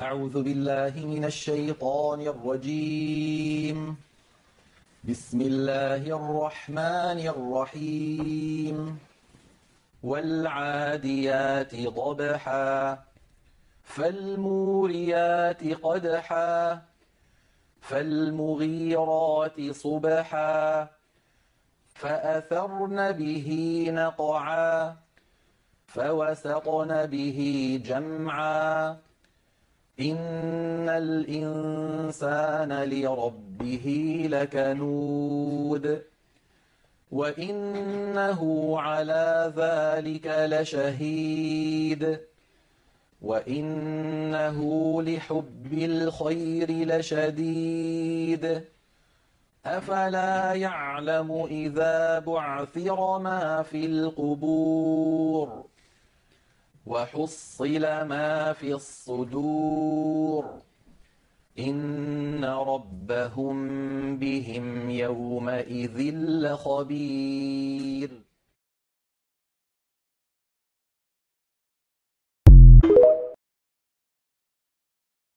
أعوذ بالله من الشيطان الرجيم. بسم الله الرحمن الرحيم. والعاديات ضبحا فالموريات قدحا فالمغيرات صبحا فأثرن به نقعا فوسطن به جمعا إن الإنسان لربه لكنود وإنه على ذلك لشهيد وإنه لحب الخير لشديد أفلا يعلم إذا بعثر ما في القبور وحصل ما في الصدور إن ربهم بهم يومئذ لخبير.